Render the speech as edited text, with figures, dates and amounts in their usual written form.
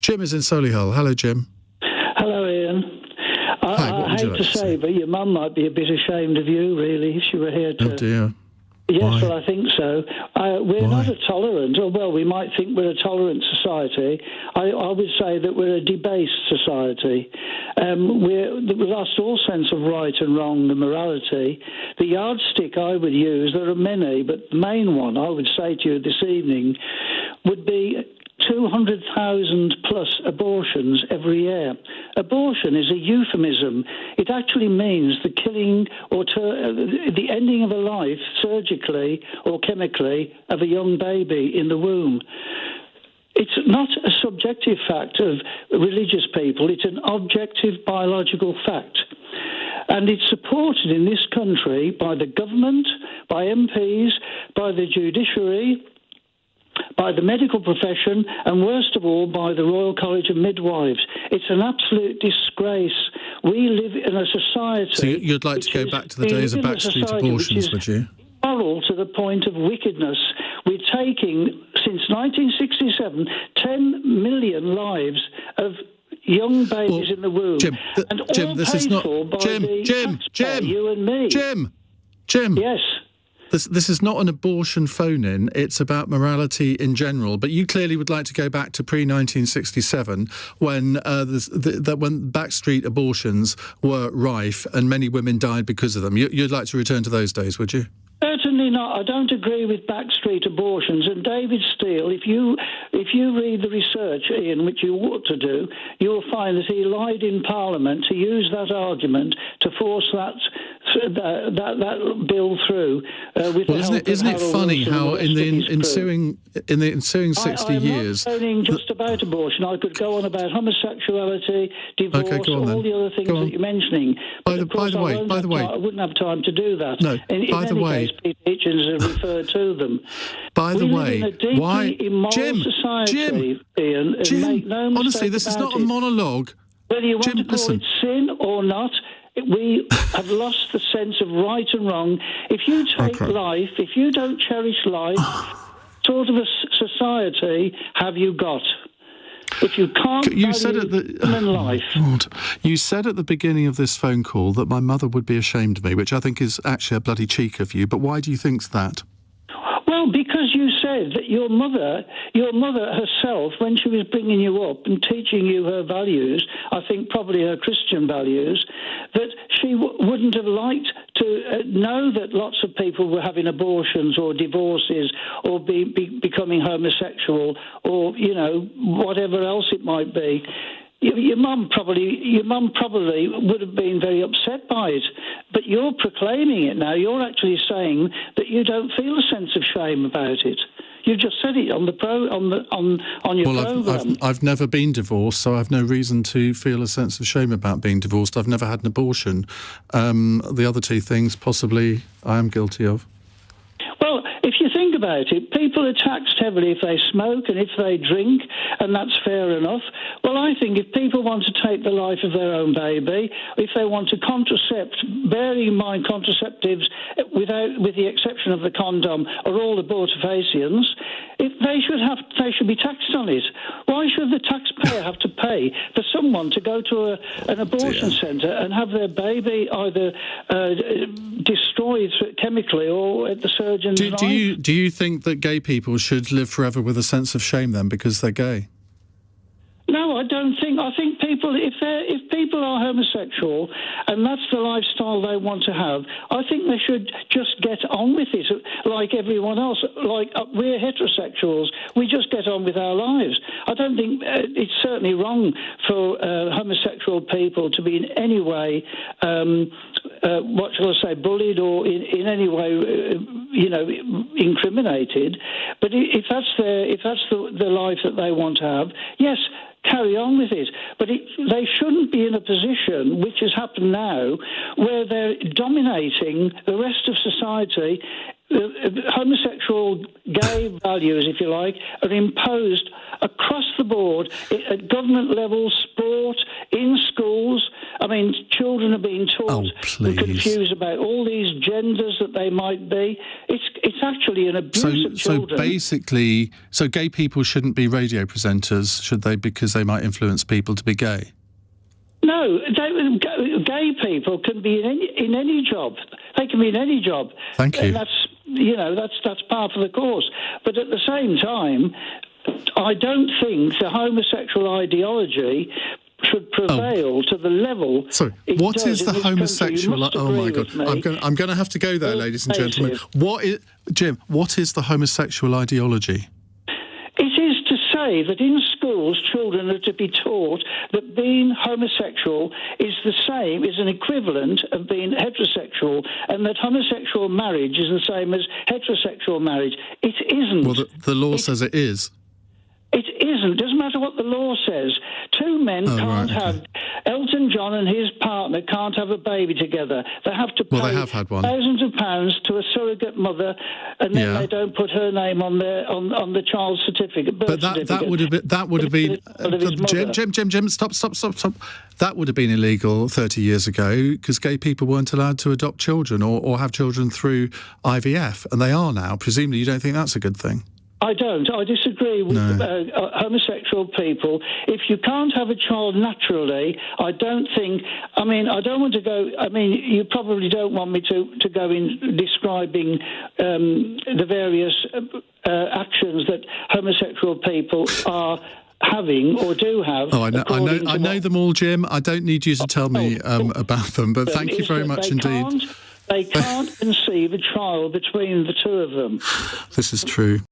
Jim is in Solihull. Hello, Jim. Hello, Ian. I hate to say, but your mum might be a bit ashamed of you, really, if she were here to... Oh, dear. Yes, Why? well, I think so. We're not a tolerant, or well, we might think we're a tolerant society. I would say that we're a debased society. We've lost all sense of right and wrong and morality. The yardstick I would use, there are many, but the main one I would say to you this evening would be 200,000 plus abortions every year. Abortion is a euphemism. It actually means the killing or the ending of a life, surgically or chemically, of a young baby in the womb. It's not a subjective fact of religious people. It's an objective biological fact. And it's supported in this country by the government, by MPs, by the judiciary, by the medical profession, and worst of all, by the Royal College of Midwives. It's an absolute disgrace. We live in a society... So you'd like to go back to the days of backstreet abortions, would you? Moral to the point of wickedness. We're taking, since 1967, 10 million lives of young babies in the womb. Jim, this is not... Jim, you and me. Jim. Yes. This is not an abortion phone-in, it's about morality in general. But you clearly would like to go back to pre-1967 when when backstreet abortions were rife and many women died because of them. You'd like to return to those days, would you? Certainly not. I don't agree with backstreet abortions. And David Steele, if you read the research, Ian, which you ought to do, you'll find that he lied in Parliament to use that argument to force that bill through. Isn't it funny how in the ensuing 60 years... I'm not saying just about abortion. I could go on about homosexuality, divorce, all the other things that you're mentioning. But by the way, I wouldn't have time to do that. No, by the way, Peter Hitchens has referred to them. By the way, why, society, Jim, honestly, this is not a monologue. Whether you want to call it sin or not, we have lost the sense of right and wrong. If you take life, if you don't cherish life, sort of a society have you got? If you can't value human life... God. You said at the beginning of this phone call that my mother would be ashamed of me, which I think is actually a bloody cheek of you. But why do you think that? Well, because you said that your mother herself, when she was bringing you up and teaching you her values, I think probably her Christian values, that she wouldn't have liked to know that lots of people were having abortions or divorces or becoming homosexual or, whatever else it might be. Your mum probably would have been very upset by it, but you're proclaiming it now. You're actually saying that you don't feel a sense of shame about it. You just said it on your programme. I've never been divorced, so I've no reason to feel a sense of shame about being divorced. I've never had an abortion. The other two things, possibly, I am guilty of. Well, if you think about it, people are taxed heavily if they smoke and if they drink, and that's fair enough. Well, I think if people want to take the life of their own baby, if they want to contracept, bearing in mind contraceptives, with the exception of the condom, are all abortifacients, they should be taxed on it. Why should the taxpayer have to pay for someone to go to an abortion centre and have their baby either destroyed chemically or at the surgeon's knife? Do you think that gay people should live forever with a sense of shame then because they're gay? No, I don't think. I think if people are homosexual and that's the lifestyle they want to have, I think they should just get on with it like everyone else. Like we're heterosexuals, we just get on with our lives. I don't think it's certainly wrong for homosexual people to be in any way, what shall I say, bullied or in any way, incriminated. But if that's the life that they want to have, yes, carry on with it. But they shouldn't be in a position, which has happened now, where they're dominating the rest of society. Homosexual, gay values, if you like, are imposed across the board at government level, sport, in schools. I mean, children are being taught and confused about all these genders that they might be. It's it's actually an abuse of children. So basically, gay people shouldn't be radio presenters, should they? Because they might influence people to be gay. No, gay people can be in any job. They can be in any job. Thank you. And that's part of the course. But at the same time, I don't think the homosexual ideology should prevail to the level. Sorry, what is the homosexual? Oh my God, I'm going to have to go there, ladies and gentlemen. Jim? What is the homosexual ideology? It is to say that in schools, children are to be taught that being homosexual is the same, is an equivalent of being heterosexual, and that homosexual marriage is the same as heterosexual marriage. It isn't. Well, the law says it is. It isn't. Doesn't matter what the law says. Two men can't have. Elton John and his partner can't have a baby together. They have to pay they have had one. thousands of pounds to a surrogate mother, and then they don't put her name on the child's certificate. But that would have been Jim. Stop. That would have been illegal 30 years ago because gay people weren't allowed to adopt children or have children through IVF, and they are now. Presumably, you don't think that's a good thing? I don't. I disagree with homosexual people. If you can't have a child naturally, I don't think... I don't want to go... you probably don't want me to go in describing the various actions that homosexual people are having or do have. Oh, I know them all, Jim. I don't need you to tell me about them, but thank you very much indeed. They can't conceive a child between the two of them. This is true.